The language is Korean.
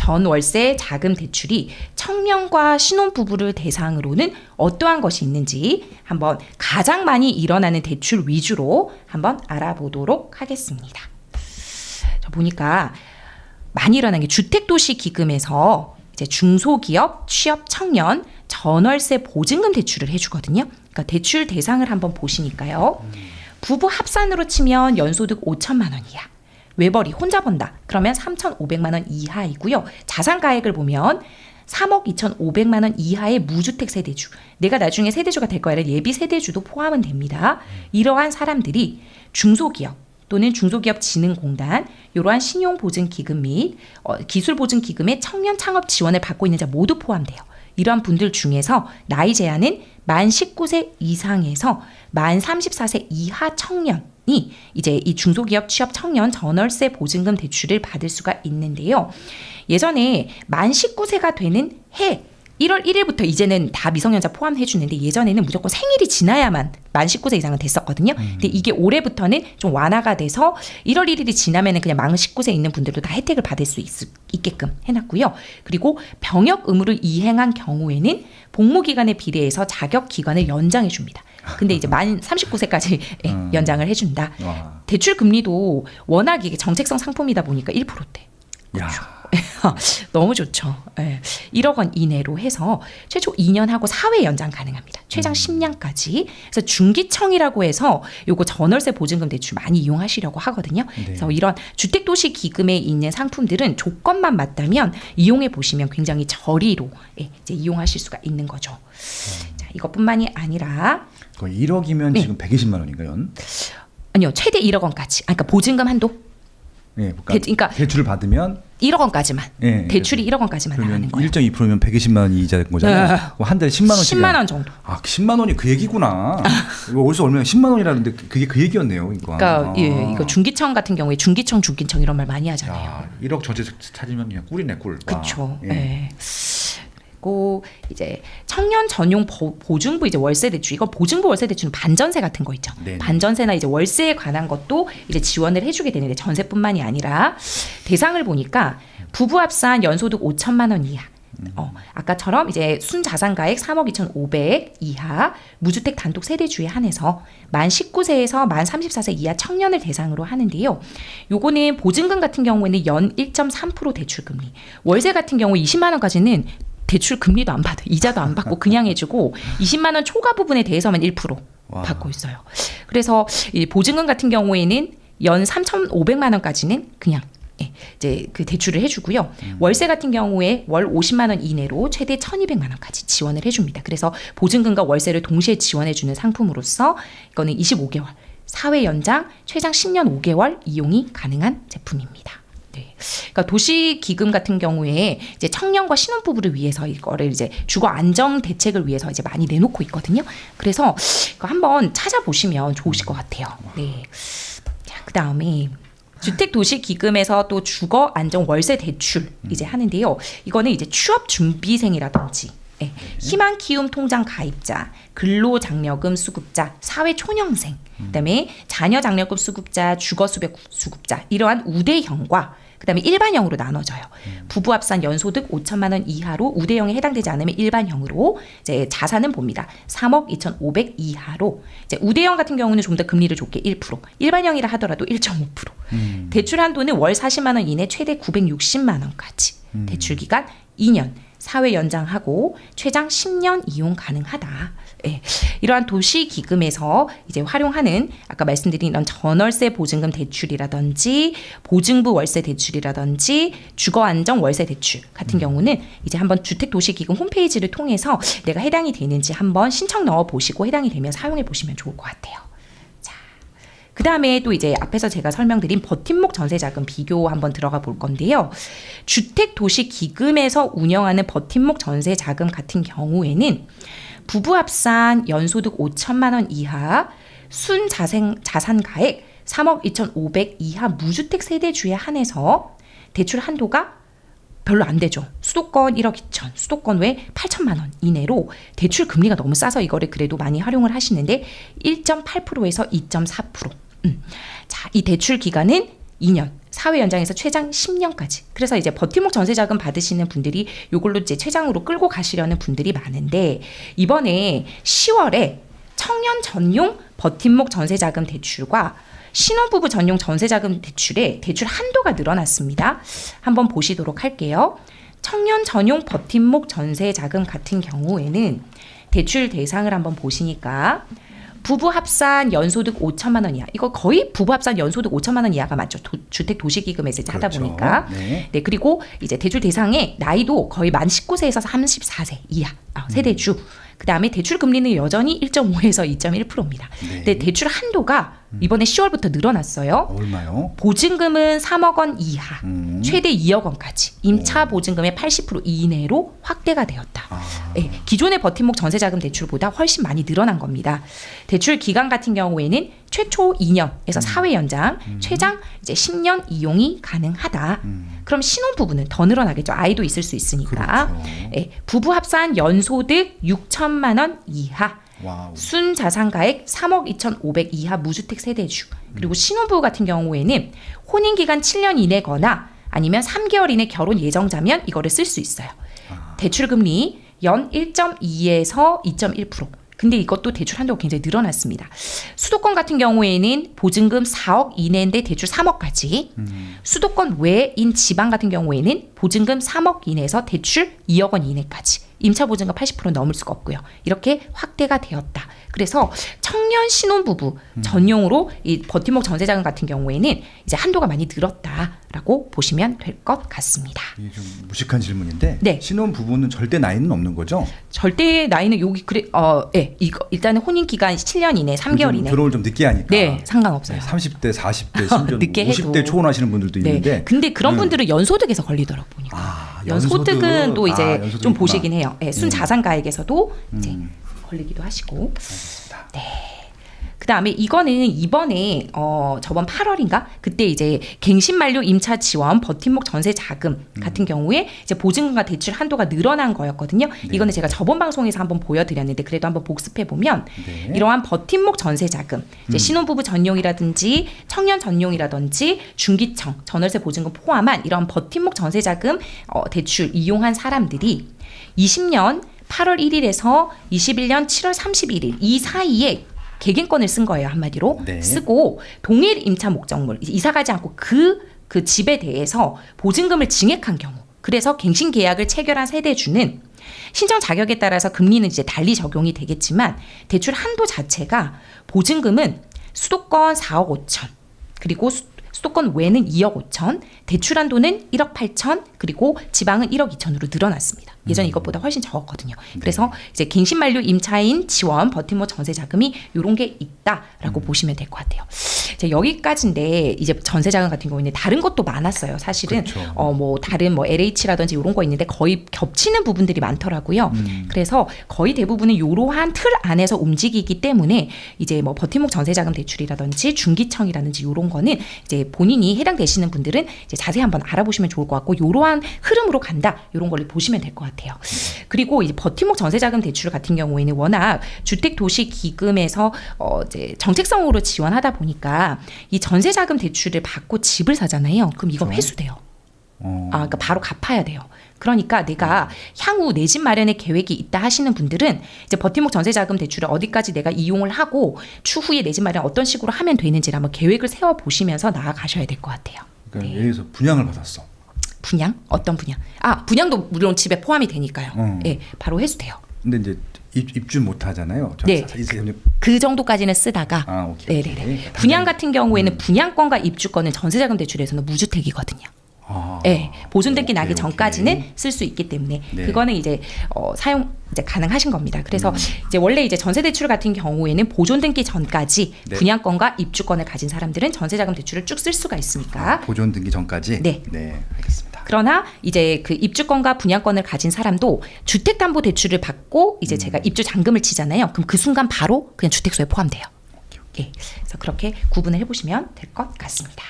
전월세 자금 대출이 청년과 신혼부부를 대상으로는 어떠한 것이 있는지 한번 가장 많이 일어나는 대출 위주로 한번 알아보도록 하겠습니다. 저 보니까 많이 일어나는 게 주택도시기금에서 이제 중소기업, 취업 청년, 전월세 보증금 대출을 해주거든요. 그러니까 대출 대상을 한번 보시니까요. 부부 합산으로 치면 연소득 5천만 원 이하. 외벌이 혼자 번다. 그러면 3,500만 원 이하이고요. 자산가액을 보면 3억 2,500만 원 이하의 무주택 세대주. 내가 나중에 세대주가 될 거야. 예비 세대주도 포함은 됩니다. 이러한 사람들이 중소기업 또는 중소기업진흥공단 이러한 신용보증기금 및 기술보증기금의 청년 창업 지원을 받고 있는 자 모두 포함돼요. 이러한 분들 중에서 나이 제한은 만 19세 이상에서 만 34세 이하 청년이 이제 이 중소기업 취업 청년 전월세 보증금 대출을 받을 수가 있는데요. 예전에 만 19세가 되는 해 1월 1일부터 이제는 다 미성년자 포함해 주는데 예전에는 무조건 생일이 지나야만 만 19세 이상은 됐었거든요. 근데 이게 올해부터는 좀 완화가 돼서 1월 1일이 지나면은 그냥 만 19세 있는 분들도 다 혜택을 받을 수 있게끔 해놨고요. 그리고 병역 의무를 이행한 경우에는 복무기간에 비례해서 자격기간을 연장해 줍니다. 근데 이제 만 39세까지 연장을 해준다. 대출 금리도 워낙 이게 정책성 상품이다 보니까 1%대. 그렇죠. 너무 좋죠. 1억 원 이내로 해서 최초 2년하고 4회 연장 가능합니다. 최장 10년까지. 그래서 중기청이라고 해서 요거 전월세 보증금 대출 많이 이용하시려고 하거든요. 네. 그래서 이런 주택도시 기금에 있는 상품들은 조건만 맞다면 이용해 보시면 굉장히 저리로 이제 이용하실 수가 있는 거죠. 자, 이것뿐만이 아니라 1억이면 네. 지금 120만 원인가요? 아니요, 최대 1억 원까지. 그러니까 보증금 한도. 네, 그러니까 대출을 받으면 1억 원까지만. 네, 대출이 1억 원까지만 나가는 거예요. 1.2%면 120만 원이 이자인 거잖아요. 한 달에 10만 원씩. 10만 원 정도. 아, 10만 원이 그 얘기구나. 이거 어디서 얼마나 10만 원이라는데 그게 그 얘기였네요. 그러니까 예, 이거 중기청 같은 경우에 중기청 이런 말 많이 하잖아요. 야, 1억 전체 찾으면 그냥 꿀이네, 꿀. 그렇죠. 예. 그리고 이제 청년 전용 보증부 이제 월세 대출, 이거 보증부 월세 대출은 반전세 같은 거 있죠. 네네. 반전세나 이제 월세에 관한 것도 이제 지원을 해주게 되는데 전세뿐만이 아니라 대상을 보니까 부부 합산 연소득 5천만 원 이하. 아까처럼 이제 순자산가액 3억 2,500 이하 무주택 단독 세대주에 한해서 만 19세에서 만 34세 이하 청년을 대상으로 하는데요. 요거는 보증금 같은 경우에는 연 1.3% 대출 금리, 월세 같은 경우 20만 원까지는 대출 금리도 안 받아, 이자도 안 받고 그냥 해주고 20만 원 초과 부분에 대해서만 1% 받고 있어요. 그래서 이 보증금 같은 경우에는 연 3,500만 원까지는 그냥 이제 그 대출을 해주고요. 월세 같은 경우에 월 50만 원 이내로 최대 1,200만 원까지 지원을 해줍니다. 그래서 보증금과 월세를 동시에 지원해주는 상품으로서 이거는 25개월, 4회 연장, 최장 10년 5개월 이용이 가능한 제품입니다. 그러니까 도시기금 같은 경우에 이제 청년과 신혼부부를 위해서 이거를 이제 주거 안정 대책을 위해서 이제 많이 내놓고 있거든요. 그래서 한번 찾아보시면 좋으실 것 같아요. 네. 자, 그 다음에 주택도시기금에서 또 주거 안정 월세 대출 이제 하는데요. 이거는 이제 취업 준비생이라든지 희망 키움 통장 가입자, 근로장려금 수급자, 사회초년생, 그다음에 자녀장려금 수급자, 주거수배 수급자 이러한 우대형과 그다음에 일반형으로 나눠져요. 부부 합산 연소득 5천만 원 이하로 우대형에 해당되지 않으면 일반형으로 이제 자산은 봅니다. 3억 2,500 이하로 이제 우대형 같은 경우는 좀 더 금리를 좋게 1%, 일반형이라 하더라도 1.5%. 대출 한도는 월 40만 원 이내 최대 960만 원까지. 대출 기간 2년. 사회 연장하고 최장 10년 이용 가능하다. 예. 이러한 도시기금에서 이제 활용하는 아까 말씀드린 이런 전월세 보증금 대출이라든지 보증부 월세 대출이라든지 주거안정 월세 대출 같은 경우는 이제 한번 주택도시기금 홈페이지를 통해서 내가 해당이 되는지 한번 신청 넣어보시고 해당이 되면 사용해 보시면 좋을 것 같아요. 그 다음에 또 이제 앞에서 제가 설명드린 버팀목 전세자금 비교 한번 들어가 볼 건데요. 주택도시기금에서 운영하는 버팀목 전세자금 같은 경우에는 부부 합산 연소득 5천만 원 이하 순자산가액 3억 2,500 이하 무주택 세대주에 한해서 대출 한도가 별로 안 되죠. 수도권 1억 2천, 수도권 외 8천만 원 이내로 대출 금리가 너무 싸서 이거를 그래도 많이 활용을 하시는데 1.8%에서 2.4%. 자, 이 대출 기간은 2년, 사회 연장에서 최장 10년까지. 그래서 이제 버팀목 전세자금 받으시는 분들이 요걸로 이제 최장으로 끌고 가시려는 분들이 많은데 이번에 10월에 청년 전용 버팀목 전세자금 대출과 신혼부부 전용 전세자금 대출의 대출 한도가 늘어났습니다. 한번 보시도록 할게요. 청년 전용 버팀목 전세자금 같은 경우에는 대출 대상을 한번 보시니까 부부 합산 연소득 5천만 원 이하. 이거 거의 부부 합산 연소득 5천만 원 이하가 맞죠. 주택 도시기금에서 이제 하다 그렇죠. 보니까. 네. 네, 그리고 이제 대출 대상의 나이도 거의 만 19세에서 34세 이하 세대주. 그다음에 대출 금리는 여전히 1.5에서 2.1%입니다. 네. 근데 대출 한도가 이번에 10월부터 늘어났어요. 얼마요? 보증금은 3억 원 이하, 최대 2억 원까지 임차 오. 보증금의 80% 이내로 확대가 되었다. 아. 네, 기존의 버팀목 전세자금 대출보다 훨씬 많이 늘어난 겁니다. 대출 기간 같은 경우에는 최초 2년에서 사회 연장, 최장 이제 10년 이용이 가능하다. 그럼 신혼부부는 더 늘어나겠죠. 아이도 있을 수 있으니까. 그렇죠. 네, 부부 합산 연소득 6천만 원 이하. 와우. 순자산가액 3억 2,500 이하 무주택 세대주. 그리고 신혼부부 같은 경우에는 혼인기간 7년 이내거나 아니면 3개월 이내 결혼 예정자면 이거를 쓸 수 있어요. 대출금리 연 1.2에서 2.1%. 근데 이것도 대출 한도가 굉장히 늘어났습니다. 수도권 같은 경우에는 보증금 4억 이내인데 대출 3억까지. 수도권 외인 지방 같은 경우에는 보증금 3억 이내에서 대출 2억 원 이내까지. 임차 보증금 80% 넘을 수가 없고요. 이렇게 확대가 되었다. 그래서 청년 신혼부부 전용으로 이 버팀목 전세자금 같은 경우에는 이제 한도가 많이 늘었다라고 보시면 될 것 같습니다. 이게 좀 무식한 질문인데 네. 신혼 부부는 절대 나이는 없는 거죠? 절대 나이는 여기 그래 이거 일단은 혼인 기간 7년 이내, 3개월 이내. 결혼을 좀 늦게 하니까. 네, 상관없어요. 30대, 40대, 심지어 늦게 50대 해도. 초혼하시는 분들도 네. 있는데. 근데 그런 분들은 연소득에서 걸리더라고 보니까. 아, 연소득은 또 이제 연소득이 좀 있구나. 보시긴 해요. 네, 순자산가액에서도 이제 걸리기도 하시고. 알겠습니다. 그다음에 이번에 저번 8월인가 그때 이제 갱신 만료 임차 지원 버팀목 전세 자금 같은 경우에 이제 보증금과 대출 한도가 늘어난 거였거든요. 네. 이거는 제가 저번 방송에서 한번 보여드렸는데 그래도 한번 복습해 보면 네. 이러한 버팀목 전세 자금, 이제 신혼부부 전용이라든지 청년 전용이라든지 중기청 전월세 보증금 포함한 이런 버팀목 전세 자금 대출 이용한 사람들이 20년 8월 1일에서 21년 7월 31일 이 사이에 개개인권을 쓴 거예요. 한마디로 네. 쓰고 동일 임차 목적물 이사 가지 않고 그 집에 대해서 보증금을 증액한 경우 그래서 갱신 계약을 체결한 세대주는 신청 자격에 따라서 금리는 이제 달리 적용이 되겠지만 대출 한도 자체가 보증금은 수도권 4억 5천 그리고 수도권 외는 2억 5천, 대출 한도는 1억 8천, 그리고 지방은 1억 2천으로 늘어났습니다. 예전 이것보다 훨씬 적었거든요. 그래서 이제 갱신 만료 임차인 지원 버팀목 전세 자금이 이런 게 있다라고 보시면 될 것 같아요. 이제 여기까지인데 이제 전세 자금 같은 경우는 다른 것도 많았어요. 사실은 그렇죠. 뭐 다른 뭐 LH라든지 이런 거 있는데 거의 겹치는 부분들이 많더라고요. 그래서 거의 대부분은 이러한 틀 안에서 움직이기 때문에 이제 뭐 버팀목 전세 자금 대출이라든지 중기청이라든지 이런 거는 이제 본인이 해당되시는 분들은 이제 자세히 한번 알아보시면 좋을 것 같고 이러한 흐름으로 간다 이런 걸 보시면 될 것 같아요. 그리고 이제 버팀목 전세자금 대출 같은 경우에는 워낙 주택도시기금에서 이제 정책성으로 지원하다 보니까 이 전세자금 대출을 받고 집을 사잖아요. 그럼 이거 그렇죠. 회수돼요. 그러니까 바로 갚아야 돼요. 그러니까 내가 향후 내 집 마련의 계획이 있다 하시는 분들은 이제 버팀목 전세자금 대출을 어디까지 내가 이용을 하고 추후에 내 집 마련 어떤 식으로 하면 되는지를 한번 계획을 세워 보시면서 나아가셔야 될 것 같아요. 그러니까 예를 들어서 분양을 받았어. 분양? 어떤 분양? 분양도 물론 집에 포함이 되니까요. 예, 바로 회수돼요. 근데 이제 입주 못 하잖아요. 네. 그 정도까지는 쓰다가 오케이. 네네네. 오케이. 분양 같은 경우에는 분양권과 입주권은 전세자금 대출에서는 무주택이거든요. 네, 보존등기 나기 전까지는 쓸 수 있기 때문에 네. 그거는 이제 사용 이제 가능하신 겁니다. 그래서 이제 원래 이제 전세 대출 같은 경우에는 보존등기 전까지 네. 분양권과 입주권을 가진 사람들은 전세자금 대출을 쭉 쓸 수가 있으니까. 보존 등기 전까지. 네. 네, 알겠습니다. 그러나 이제 그 입주권과 분양권을 가진 사람도 주택담보대출을 받고 이제 제가 입주 잔금을 치잖아요. 그럼 그 순간 바로 그냥 주택수에 포함돼요. 예, 그래서 그렇게 구분을 해보시면 될 것 같습니다.